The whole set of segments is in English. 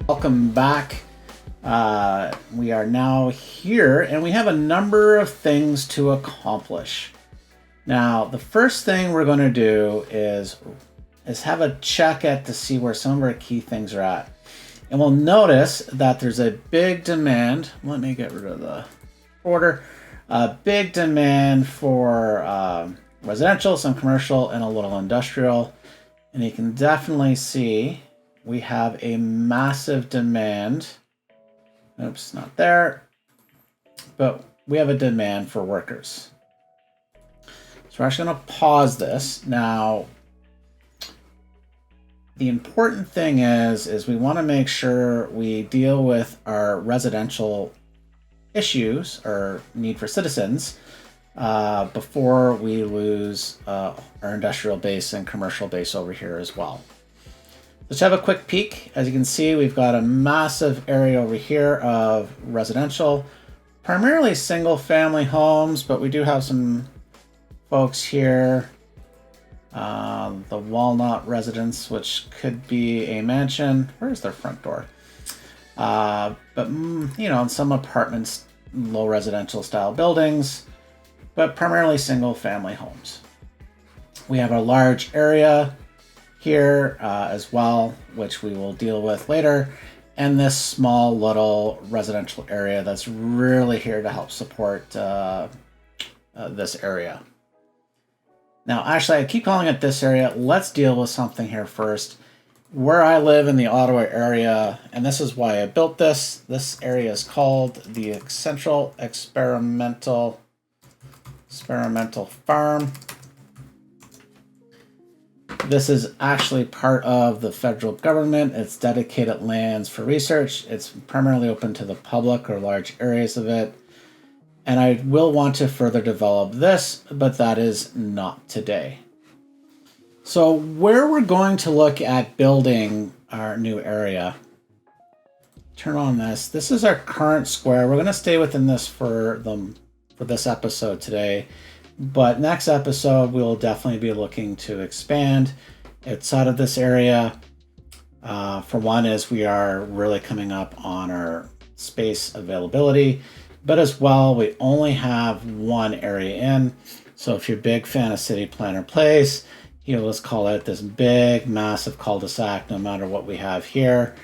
Welcome back. We are now here and we have a number of things to accomplish. Now, the first thing we're going to do is have a check at to see where some of our key things are at. And we'll notice that there's a big demand. Let me get rid of the order. A big demand for residential, some commercial, and a little industrial. And you can definitely see we have a massive demand. Oops, not there. But we have a demand for workers. So we're actually going to pause this. Now, the important thing is we want to make sure we deal with our residential issues or need for citizens before we lose our industrial base and commercial base over here as well. Let's have a quick peek. As you can see, we've got a massive area over here of residential, primarily single family homes, but we do have some folks here. The Walnut residence, which could be a mansion. Where's their front door? But you know, some apartments, low residential style buildings, but primarily single family homes. We have a large area here as well, which we will deal with later, and this small little residential area that's really here to help support this area. Now, actually, I keep calling it this area. Let's deal with something here first. Where I live in the Ottawa area, and this is why I built this. This area is called the Central Experimental Farm. This is actually part of the federal government. It's dedicated lands for research. It's primarily open to the public or large areas of it. And I will want to further develop this, but that is not today. So where we're going to look at building our new area, turn on this. This is our current square. We're going to stay within this for this episode today. But next episode, we will definitely be looking to expand outside of this area. For one is we are really coming up on our space availability. But as well, we only have one area in. So if you're a big fan of City Planner Place, let's call it this big, massive cul-de-sac, no matter what we have here.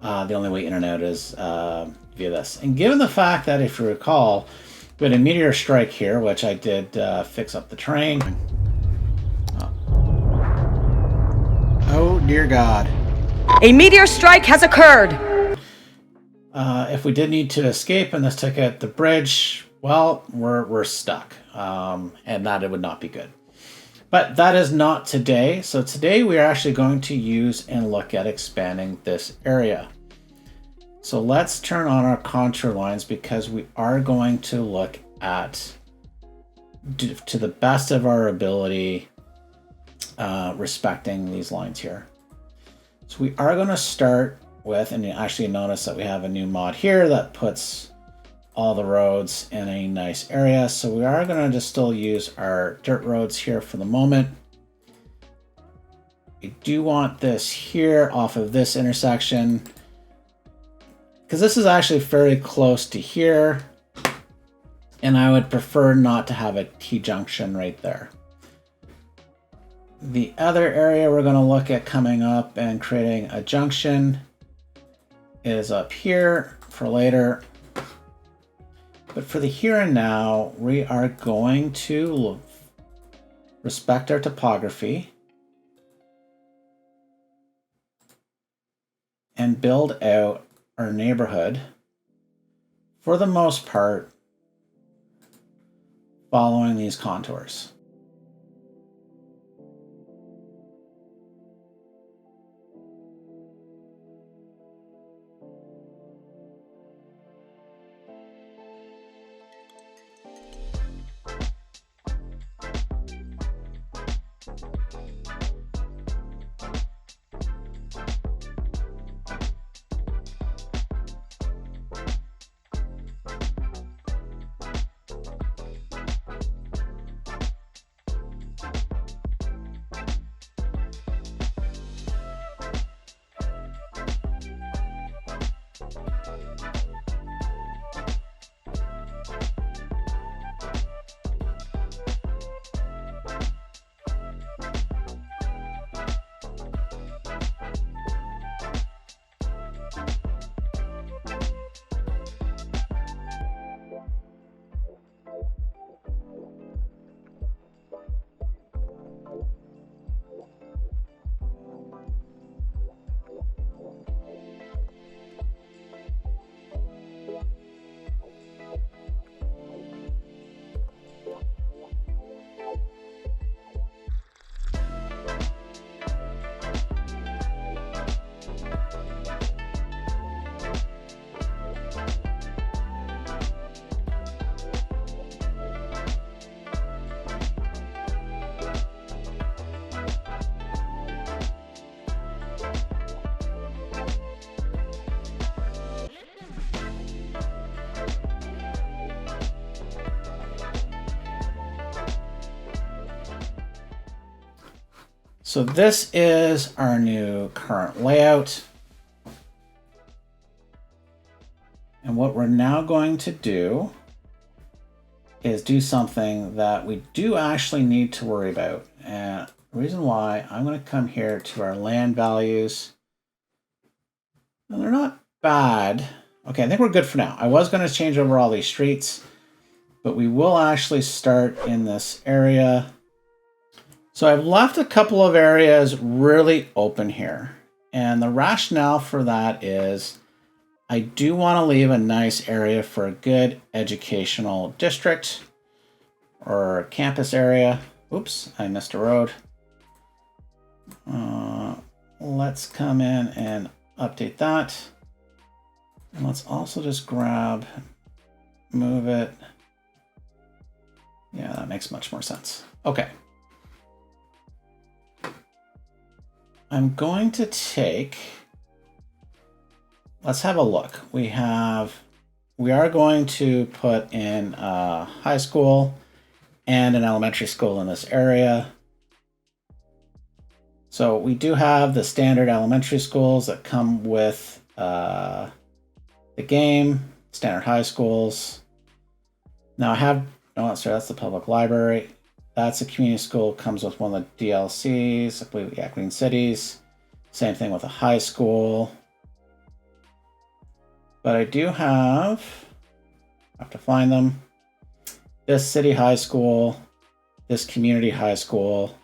The only way in and out is via this. And given the fact that, if you recall, we had a meteor strike here, which I did fix up the terrain. Oh, dear God. A meteor strike has occurred. If we did need to escape and this took out the bridge, well, we're stuck, and that it would not be good. But that is not today. So today we are actually going to use and look at expanding this area. So let's turn on our contour lines because we are going to look at, to the best of our ability, respecting these lines here. So we are going to start with, and you actually notice that we have a new mod here that puts all the roads in a nice area. So we are going to just still use our dirt roads here for the moment. We do want this here off of this intersection because this is actually fairly close to here, and I would prefer not to have a T-junction right there. The other area we're going to look at coming up and creating a junction is up here for later. But for the here and now, we are going to respect our topography and build out our neighborhood, for the most part, following these contours. So this is our new current layout. And what we're now going to do is do something that we do actually need to worry about. And the reason why, I'm going to come here to our land values. And they're not bad. Okay, I think we're good for now. I was going to change over all these streets, but we will actually start in this area. So I've left a couple of areas really open here. And the rationale for that is I do want to leave a nice area for a good educational district or campus area. Oops, I missed a road. Let's come in and update that. And let's also just grab, move it. Yeah, that makes much more sense. Okay. I'm going to take, let's have a look. We are going to put in a high school and an elementary school in this area. So we do have the standard elementary schools that come with the game, standard high schools. Now I have, no, sorry, that's the public library. That's a community school, comes with one of the DLCs, I believe, yeah, Green Cities. Same thing with a high school. But I do have to find them. This city high school, this community high school,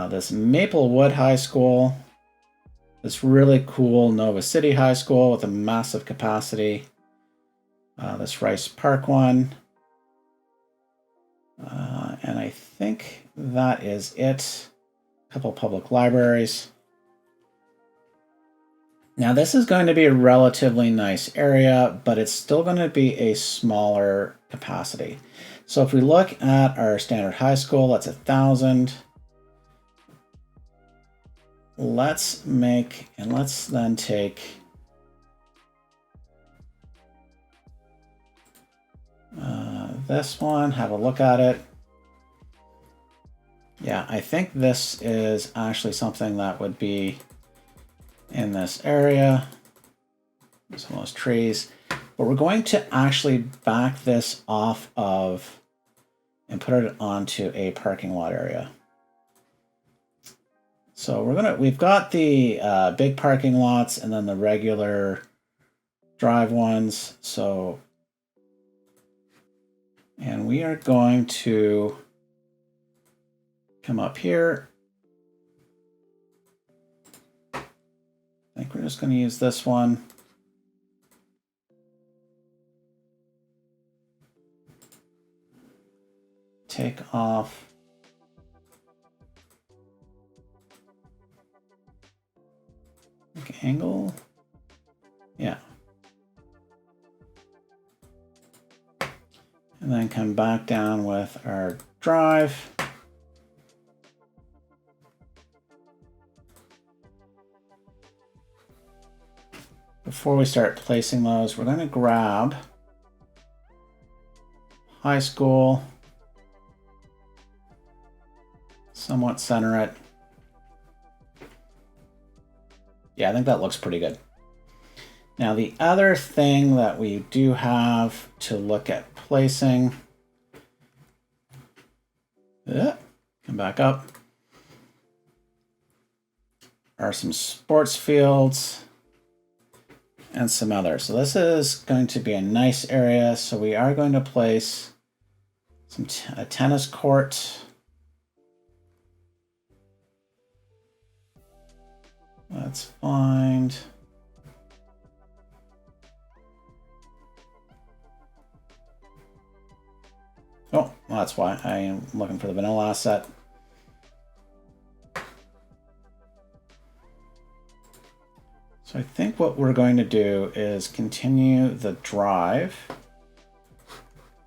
this Maplewood High School, this really cool Nova City High School with a massive capacity, this Rice Park one. And I think that is it. A couple public libraries. Now this is going to be a relatively nice area, but it's still going to be a smaller capacity. So if we look at our standard high school, that's 1,000. Let's then take this one, have a look at it. Yeah, I think this is actually something that would be in this area. Some of those trees. But we're going to actually back this off of and put it onto a parking lot area. So we've got the big parking lots and then the regular drive ones. So, and we are going to come up here. I think we're just going to use this one. Take off. Angle. Yeah. And then come back down with our drive. Before we start placing those, we're going to grab high school, somewhat center it. Yeah, I think that looks pretty good. Now the other thing that we do have to look at placing, come back up, are some sports fields and some others. So this is going to be a nice area. So we are going to place a tennis court. Let's find. Oh, well, that's why I am looking for the vanilla asset. So I think what we're going to do is continue the drive.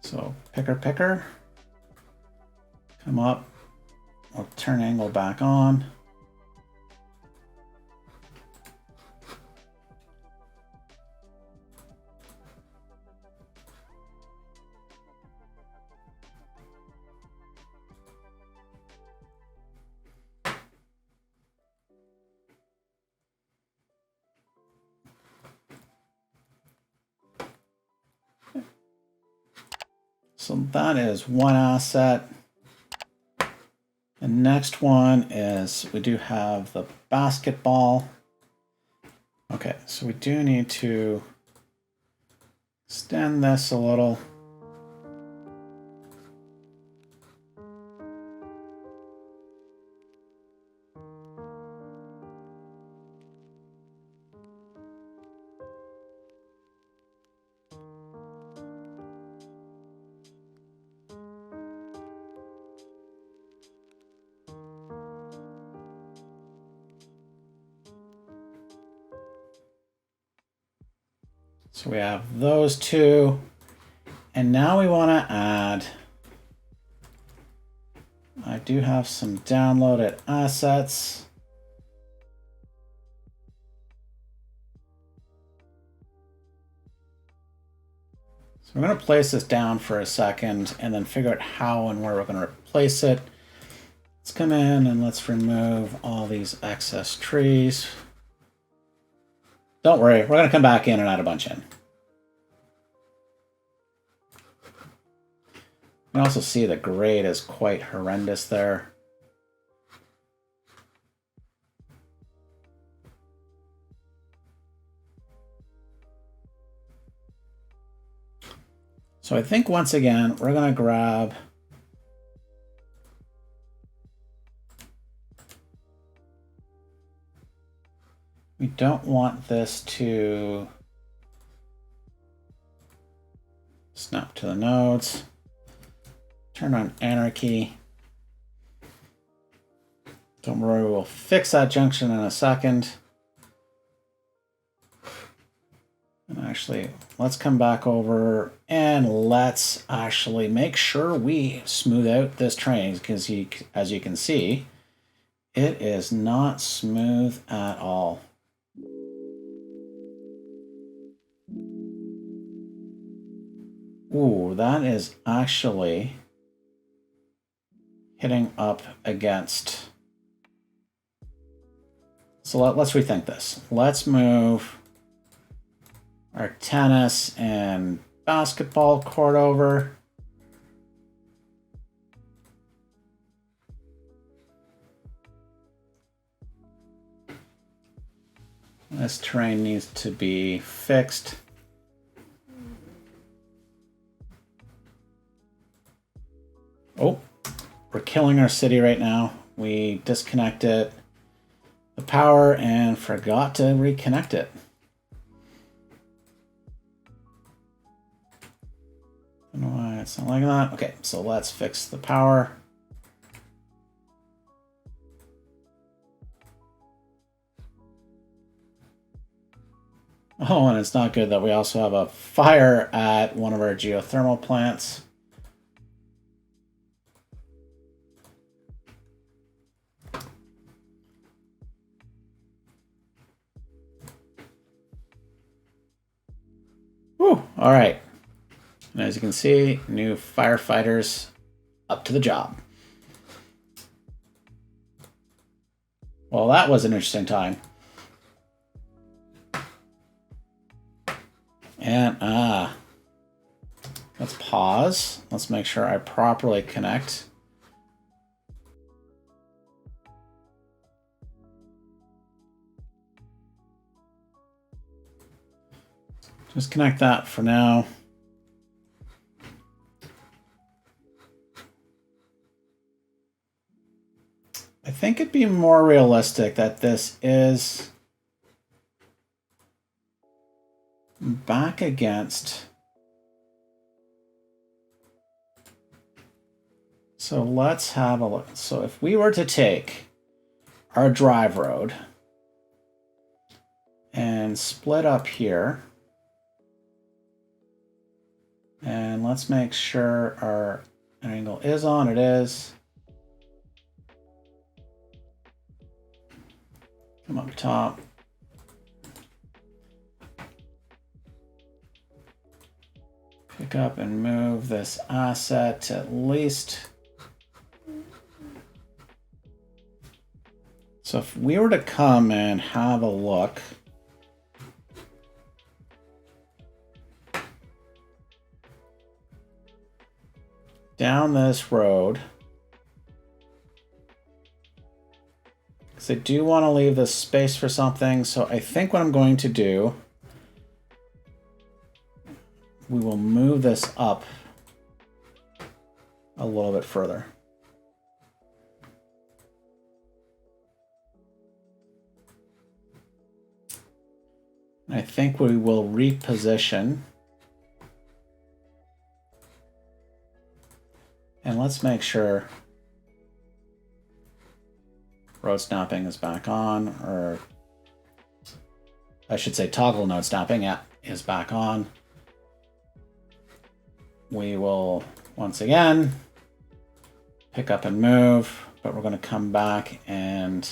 So picker, come up, we'll turn angle back on. So that is one asset. The next one is we do have the basketball. Okay, so we do need to extend this a little. So we have those two, and now we want to add, I do have some downloaded assets. So we're going to place this down for a second and then figure out how and where we're going to replace it. Let's come in and let's remove all these excess trees. Don't worry, we're going to come back in and add a bunch in. You can also see the grade is quite horrendous there. So I think once again, we're going to grab we don't want this to snap to the nodes. Turn on anarchy. Don't worry, we'll fix that junction in a second. And actually, let's come back over and let's actually make sure we smooth out this train, because as you can see, it is not smooth at all. Ooh, that is actually hitting up against. So let's rethink this. Let's move our tennis and basketball court over. This terrain needs to be fixed. Oh, we're killing our city right now. We disconnected the power and forgot to reconnect it. I don't know why it's not like that. Okay, so let's fix the power. Oh, and it's not good that we also have a fire at one of our geothermal plants. Whew, all right. And as you can see, new firefighters up to the job. Well, that was an interesting time. And let's pause. Let's make sure I properly connect. Just connect that for now. I think it'd be more realistic that this is back against. So let's have a look. So if we were to take our drive road and split up here, and let's make sure our angle is on, it is. Come up top. Pick up and move this asset to at least. So if we were to come and have a look, down this road, because I do want to leave this space for something, so I think what I'm going to do, we will move this up a little bit further. I think we will reposition. And let's make sure road snapping is back on, or I should say toggle node snapping, yeah, is back on. We will once again pick up and move, but we're going to come back and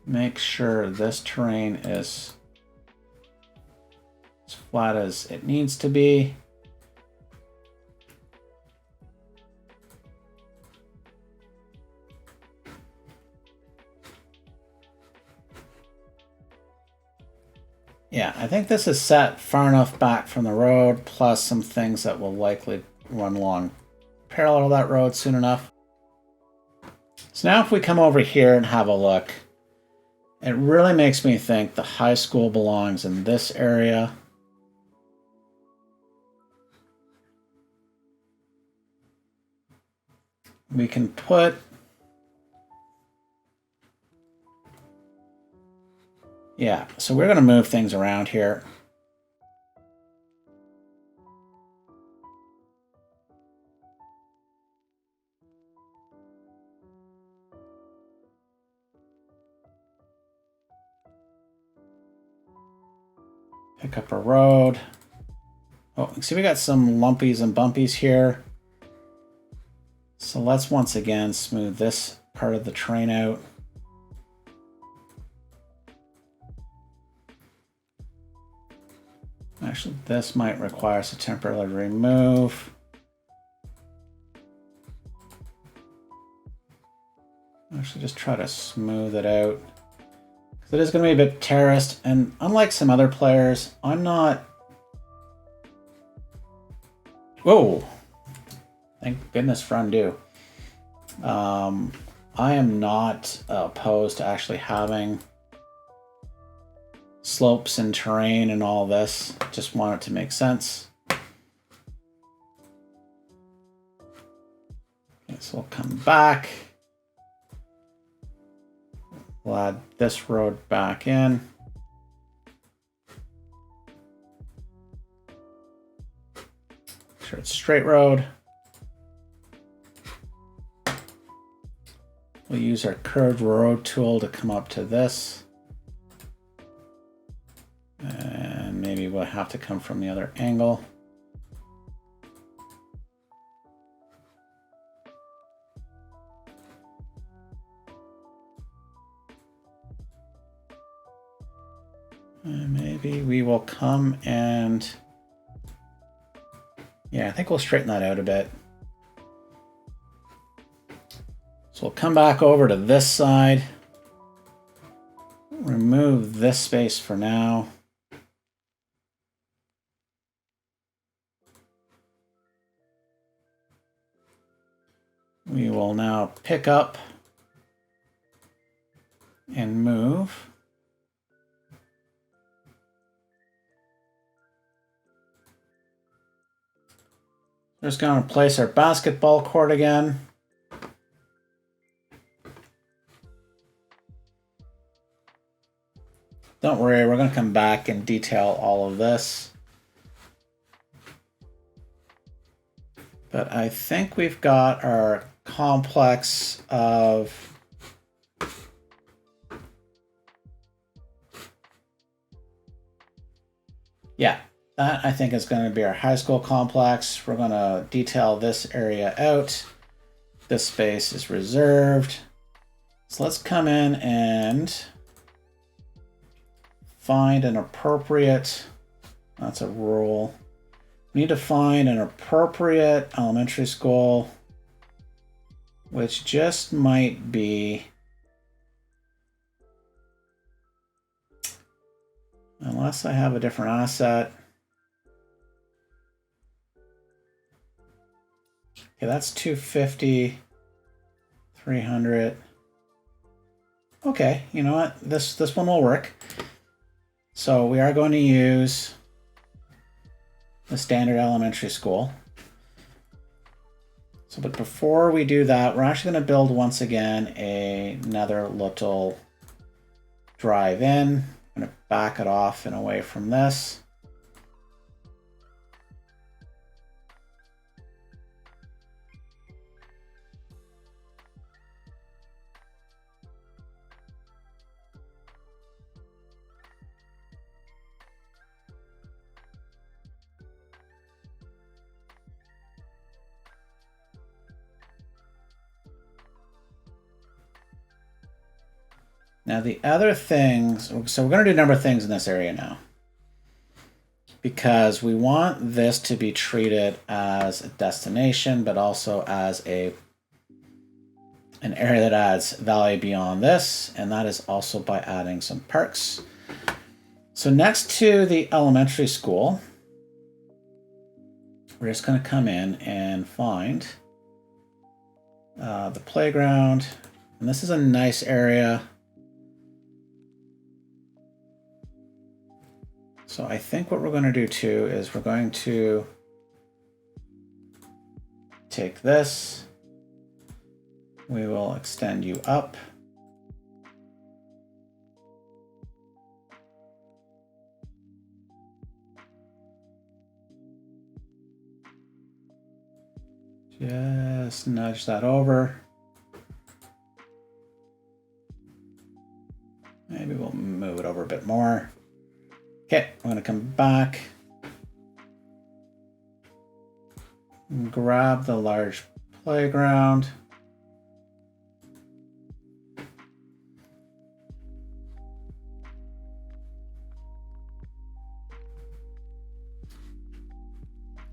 make sure this terrain is as flat as it needs to be. Yeah, I think this is set far enough back from the road, plus some things that will likely run along parallel to that road soon enough. So now if we come over here and have a look, it really makes me think the high school belongs in this area. We can put so we're going to move things around here. Pick up a road. Oh, see, we got some lumpies and bumpies here. So let's once again smooth this part of the train out. Actually, this might require us to temporarily remove. Actually, just try to smooth it out. Because it is going to be a bit terraced, and unlike some other players, I'm not... Whoa! Thank goodness for undo. I am not opposed to actually having slopes and terrain and all this. Just want it to make sense. Okay, so we'll come back. We'll add this road back in. Make sure it's straight road. We'll use our curved road tool to come up to this. And maybe we'll have to come from the other angle. And maybe we will come and... Yeah, I think we'll straighten that out a bit. So we'll come back over to this side. remove this space for now. We will now pick up and move. We're just going to place our basketball court again. Don't worry, we're going to come back and detail all of this. But I think we've got our complex of that I think is going to be our high school complex. We're going to detail this area out. This space is reserved. So let's come in and find an appropriate, that's a rule. We need to find an appropriate elementary school, which just might be, unless I have a different asset. Okay, that's 250, 300. Okay, you know what? This one will work. So we are going to use the standard elementary school. So, but before we do that, we're actually going to build once again another little drive-in. I'm going to back it off and away from this. Now the other things, so we're going to do a number of things in this area now, because we want this to be treated as a destination, but also as an area that adds value beyond this, and that is also by adding some parks. So next to the elementary school, we're just going to come in and find the playground, and this is a nice area. So I think what we're going to do too is we're going to take this, we will extend you up. Just nudge that over. Maybe we'll move it over a bit more. Okay, I'm going to come back and grab the large playground.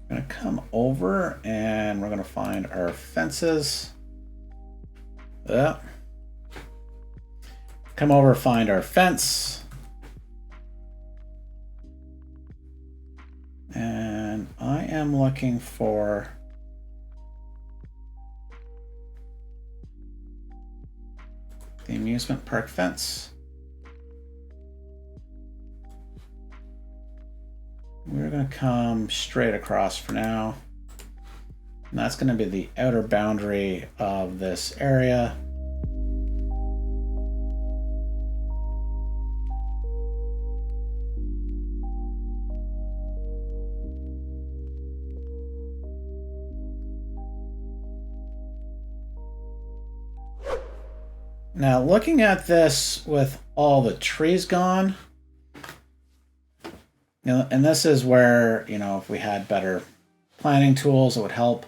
I'm going to come over and we're going to find our fences. Come over, find our fence. And I am looking for the amusement park fence. We're going to come straight across for now. And that's going to be the outer boundary of this area. Now, looking at this with all the trees gone, and this is where, if we had better planning tools, it would help.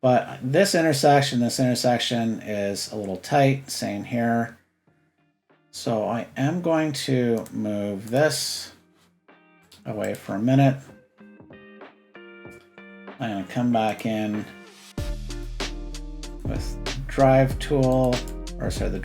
But this intersection is a little tight, same here. So I am going to move this away for a minute. I'm going to come back in with drive tool. The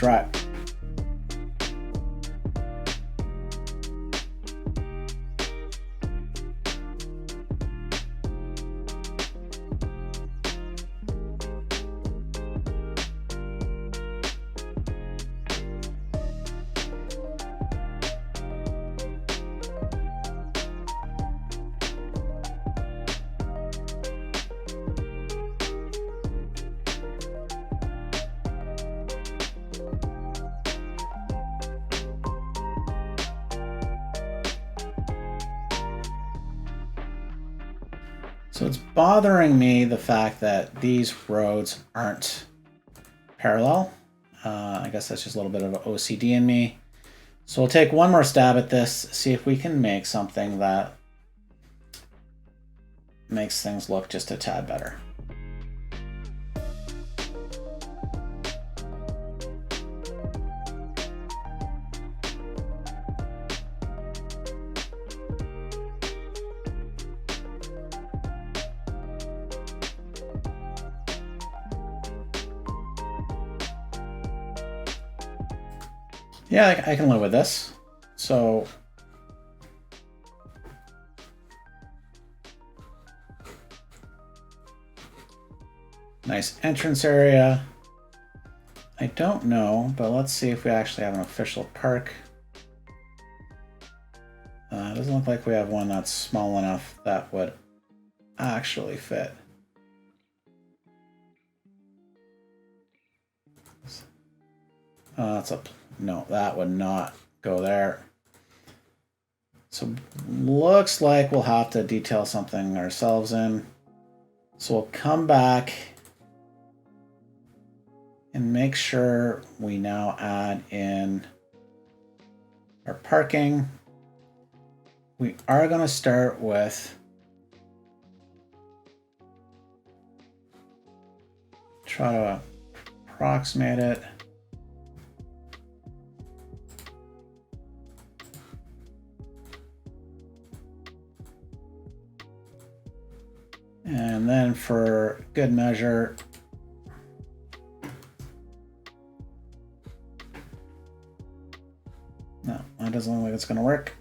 So it's bothering me the fact that these roads aren't parallel. I guess that's just a little bit of OCD in me. So we'll take one more stab at this, see if we can make something that makes things look just a tad better. Yeah, I can live with this. So nice entrance area. I don't know, but let's see if we actually have an official park. It doesn't look like we have one that's small enough that would actually fit. No, that would not go there. So looks like we'll have to detail something ourselves in. So we'll come back and make sure we now add in our parking. We are going to start with try to approximate it. And then for good measure, no, that doesn't look like it's going to work.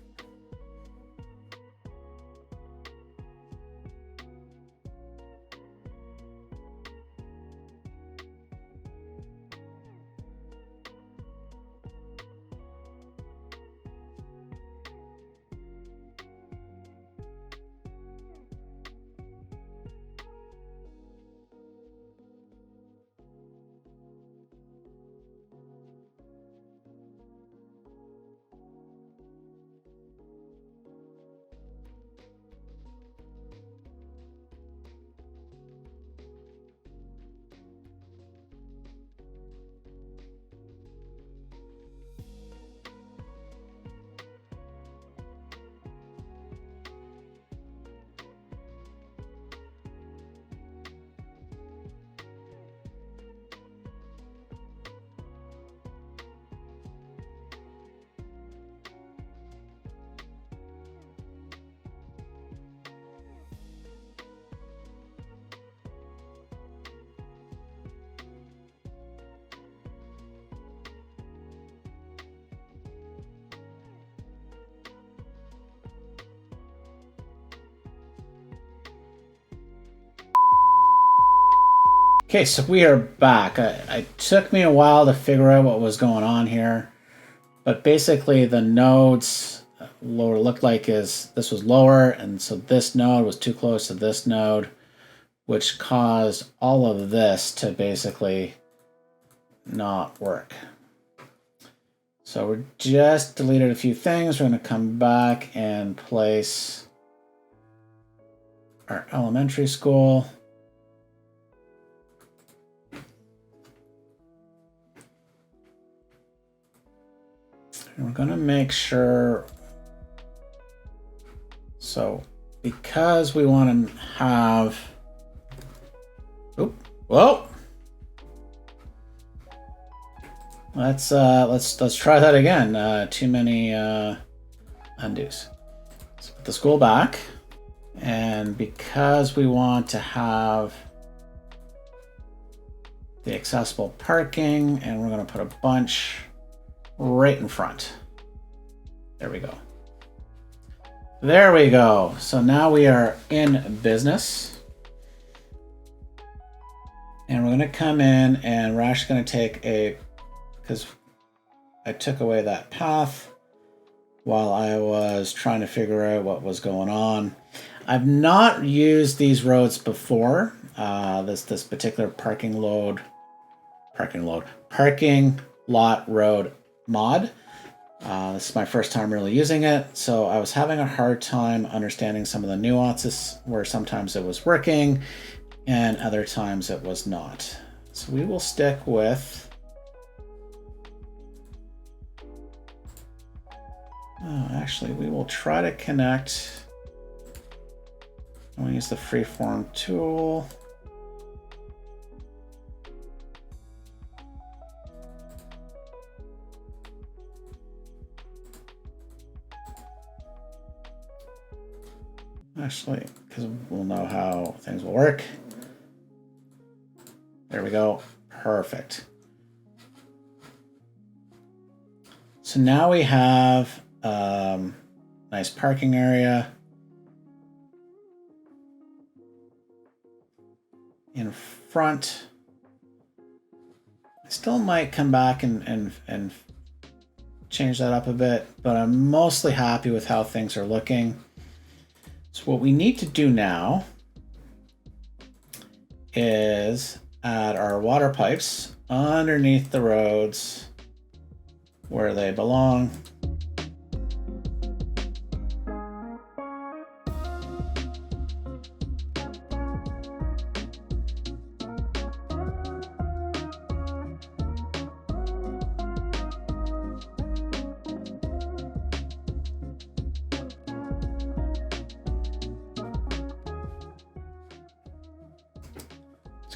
Okay, so we are back. It took me a while to figure out what was going on here, but basically the nodes lower looked like this was lower, and so this node was too close to this node, which caused all of this to basically not work. So we just deleted a few things. We're going to come back and place our elementary school. And we're going to make sure, so because we want to have, whoa, let's try that again. Too many undos. Let's put the school back, and because we want to have the accessible parking, and we're going to put a bunch right in front. There we go. There we go. So now we are in business. And we're going to come in and we're actually going to take because I took away that path while I was trying to figure out what was going on. I've not used these roads before. This particular parking lot road mod. This is my first time really using it, so I was having a hard time understanding some of the nuances where sometimes it was working and other times it was not. So we will stick with actually, we will try to connect. I'm going to use the freeform tool. Actually, because we'll know how things will work. There we go. Perfect. So now we have nice parking area in front. I still might come back and change that up a bit, but I'm mostly happy with how things are looking. So what we need to do now is add our water pipes underneath the roads where they belong.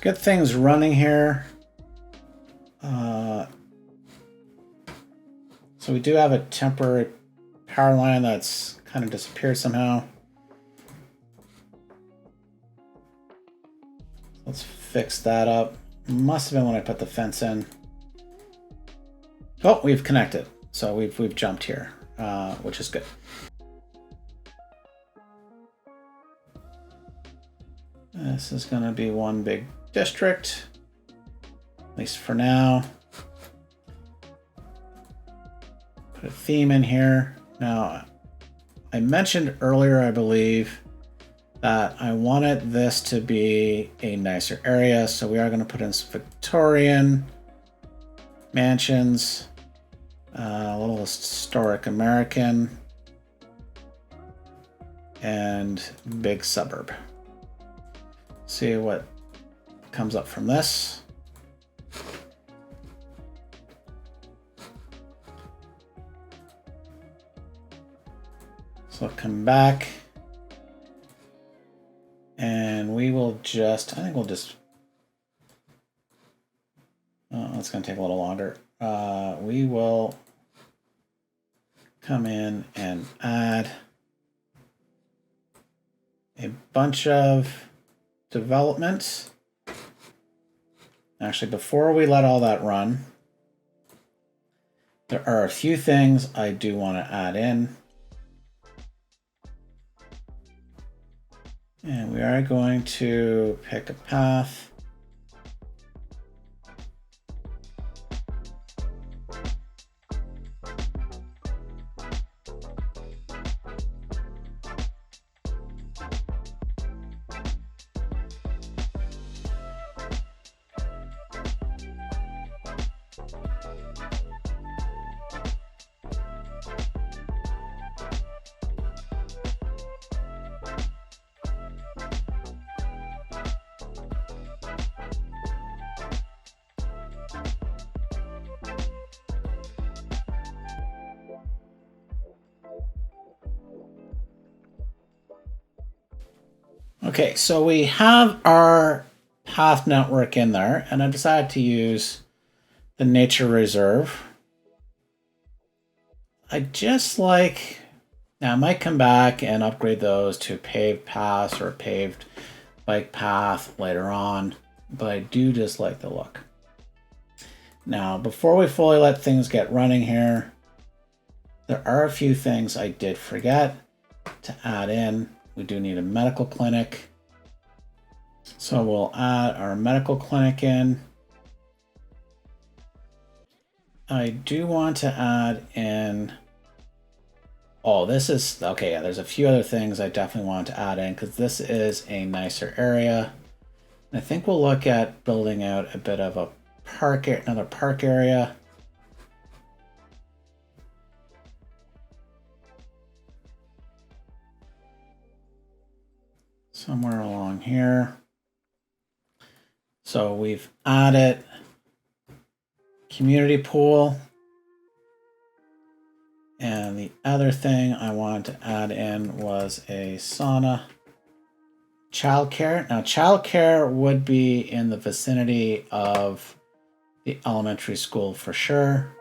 Get things running here. So we do have a temporary power line that's kind of disappeared somehow. Let's fix that up. Must have been when I put the fence in. Oh, we've connected. So we've jumped here, which is good. This is going to be one big district, at least for now. Put a theme in here. Now, I mentioned earlier, I believe, that I wanted this to be a nicer area, so we are going to put in some Victorian mansions, a little historic American, and big suburb. See what comes up from this. So I'll come back and we will just, I think we'll just, oh, it's going to take a little longer. We will come in and add a bunch of development. Actually, before we let all that run, there are a few things I do want to add in. And we are going to pick a path. Okay, so we have our path network in there, and I decided to use the nature reserve. I just like, now I might come back and upgrade those to paved paths or paved bike path later on, but I do just like the look. Now, before we fully let things get running here, there are a few things I did forget to add in. We do need a medical clinic. So we'll add our medical clinic in. I do want to add in, oh, this is, okay, yeah, there's a few other things I definitely want to add in because this is a nicer area. And I think we'll look at building out a bit of a park, another park area. somewhere along here. So we've added community pool. And the other thing I wanted to add in was a sauna. Childcare. Now, childcare would be in the vicinity of the elementary school for sure.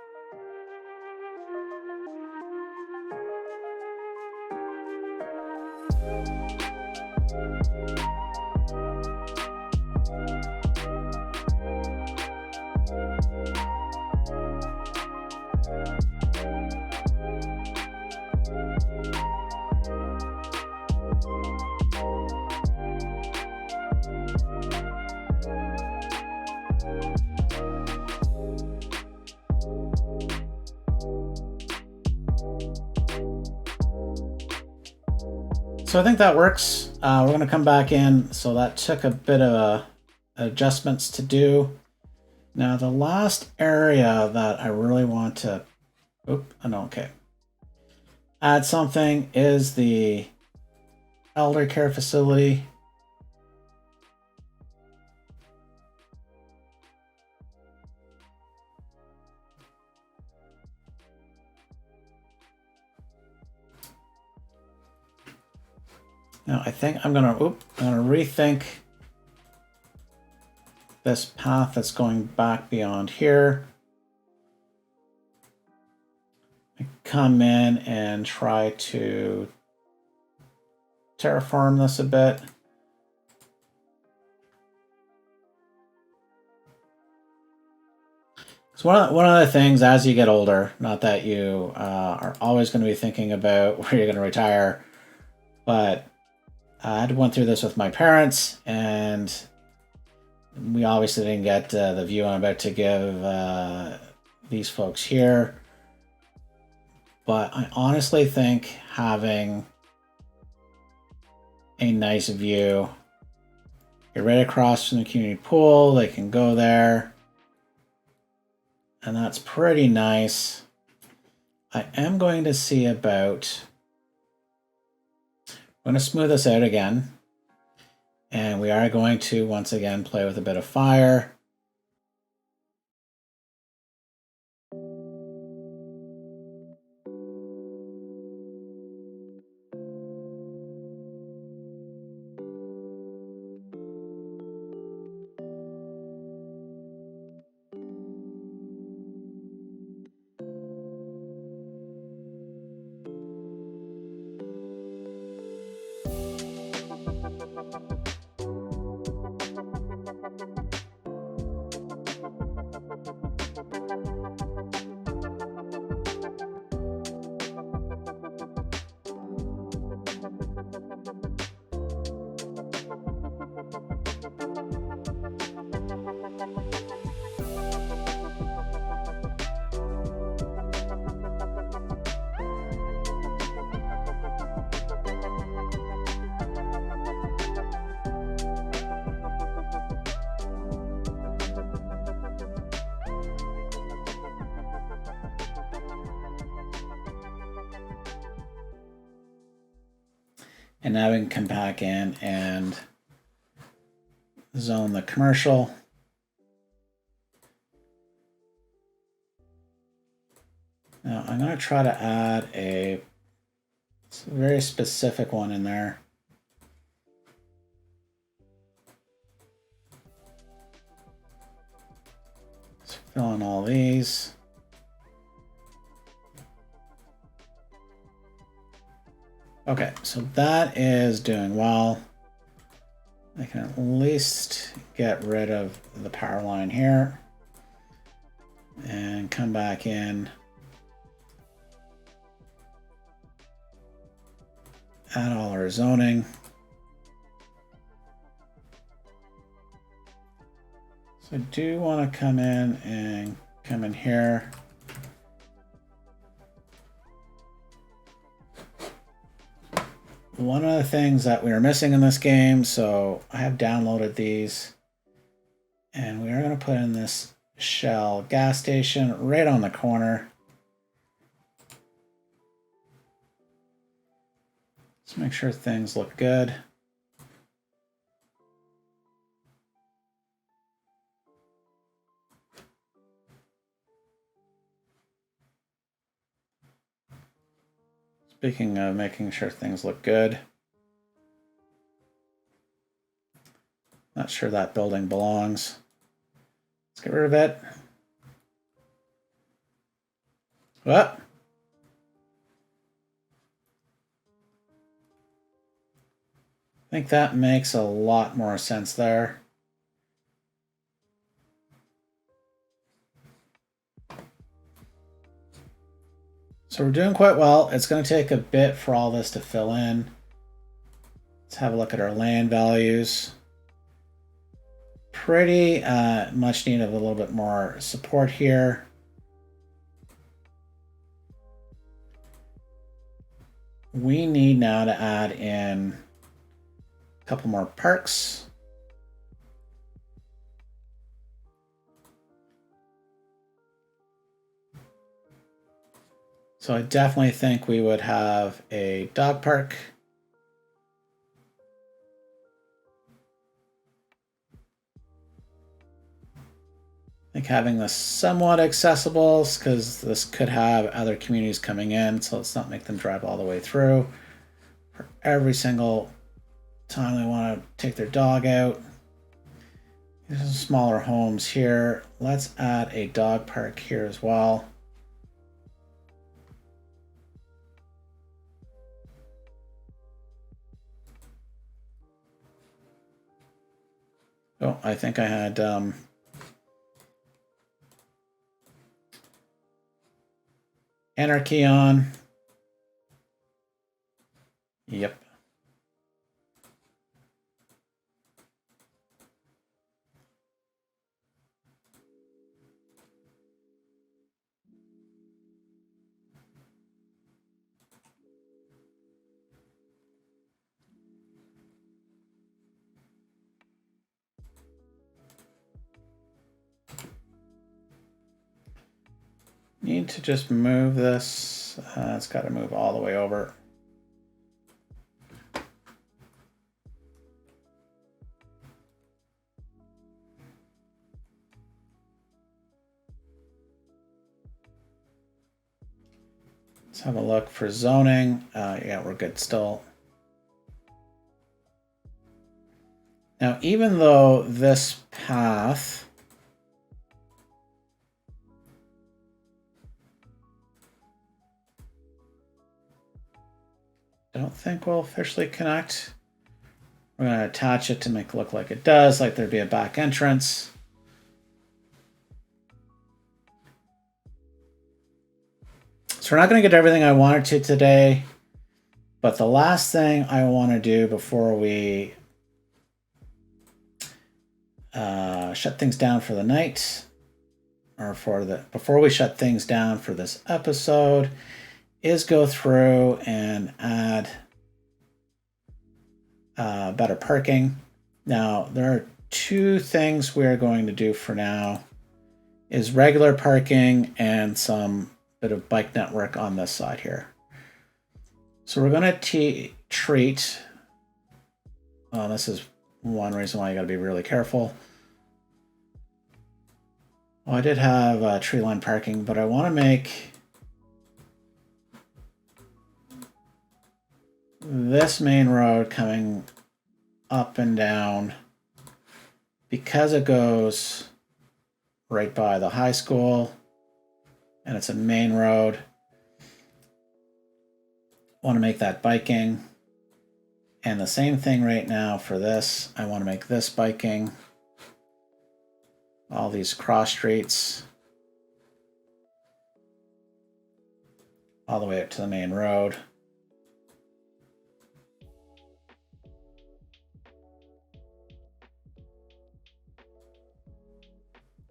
So I think that works. We're going to come back in. So that took a bit of adjustments to do. Now the last area that I really want to, add something is the elder care facility. Now I think I'm gonna rethink this path that's going back beyond here. I come in and try to terraform this a bit. So one of the things as you get older, not that you are always going to be thinking about where you're going to retire, but I went through this with my parents, and we obviously didn't get the view I'm about to give these folks here. But I honestly think having a nice view, you're right across from the community pool, they can go there, and that's pretty nice. I am going to see about... I'm going to smooth this out again, and we are going to once again play with a bit of fire. And now we can come back in and zone the commercial. Now I'm going to try to add a very specific one in there. Let's fill in all these. Okay, so that is doing well. I can at least get rid of the power line here and come back in. Add all our zoning. So I do want to come in and come in here. One of the things that we are missing in this game, so I have downloaded these, and we are going to put in this Shell gas station right on the corner. Let's make sure things look good. Speaking of making sure things look good. Not sure that building belongs. Let's get rid of it. What? I think that makes a lot more sense there. So we're doing quite well. It's going to take a bit for all this to fill in. Let's have a look at our land values. Pretty much need a little bit more support here. We need now to add in a couple more parks. So I definitely think we would have a dog park. I think having this somewhat accessible, because this could have other communities coming in, so let's not make them drive all the way through for every single time they want to take their dog out. There's some smaller homes here. Let's add a dog park here as well. Oh, I think I had anarchy on. Yep. Need to just move this. It's got to move all the way over. Let's have a look for zoning. Yeah, we're good still. Now, even though this path I don't think we'll officially connect. We're going to attach it to make it look like it does, like there'd be a back entrance. So we're not going to get everything I wanted to today, but the last thing I want to do before we shut things down for the night, or before we shut things down for this episode, is go through and add better parking. Now, there are two things we're going to do for now, is regular parking and some bit of bike network on this side here. So we're going to treat, this is one reason why you got to be really careful. Well, I did have tree line parking, but I want to make this main road coming up and down, because it goes right by the high school and it's a main road. I want to make that biking, and the same thing right now for this. I want to make this biking, all these cross streets all the way up to the main road.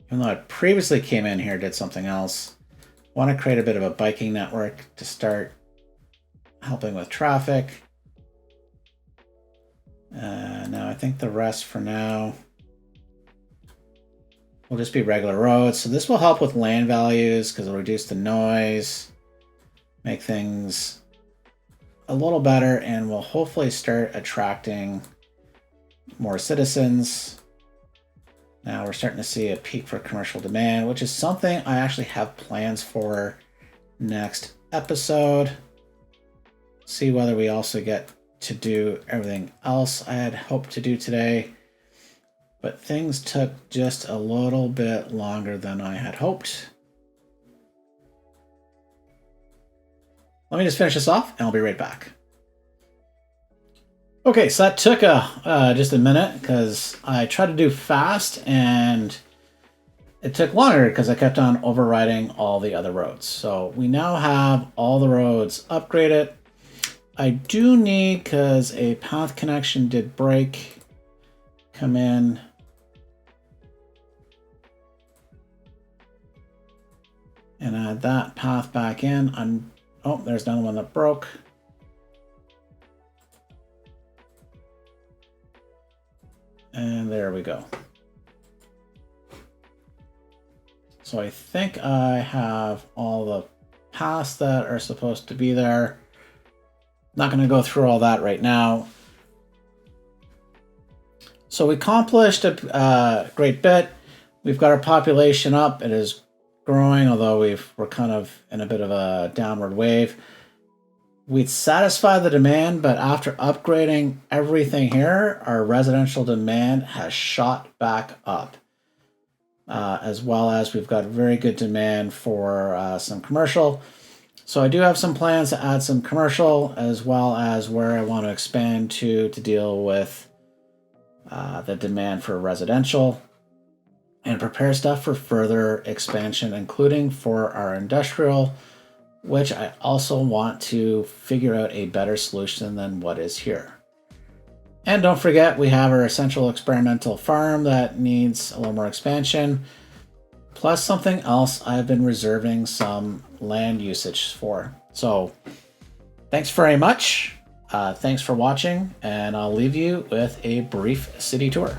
Even though I previously came in here, did something else, I want to create a bit of a biking network to start helping with traffic. Now I think the rest for now will just be regular roads. So this will help with land values because it'll reduce the noise, make things a little better, and will hopefully start attracting more citizens. Now we're starting to see a peak for commercial demand, which is something I actually have plans for next episode. see whether we also get to do everything else I had hoped to do today. But things took just a little bit longer than I had hoped. Let me just finish this off and I'll be right back. Okay, so that took just a minute because I tried to do fast and it took longer because I kept on overriding all the other roads. So we now have all the roads upgraded. I do need, because a path connection did break, come in. And add that path back in. Oh, there's another one that broke. And there we go. So I think I have all the paths that are supposed to be there. Not going to go through all that right now. So we accomplished a great bit. We've got our population up. It is growing, although we're kind of in a bit of a downward wave. We'd satisfy the demand, but after upgrading everything here, our residential demand has shot back up. As well as we've got very good demand for some commercial. So I do have some plans to add some commercial, as well as where I want to expand to deal with the demand for residential and prepare stuff for further expansion, including for our industrial, which I also want to figure out a better solution than what is here. And don't forget, we have our essential experimental farm that needs a little more expansion, plus something else I've been reserving some land usage for. So thanks very much. Thanks for watching, and I'll leave you with a brief city tour.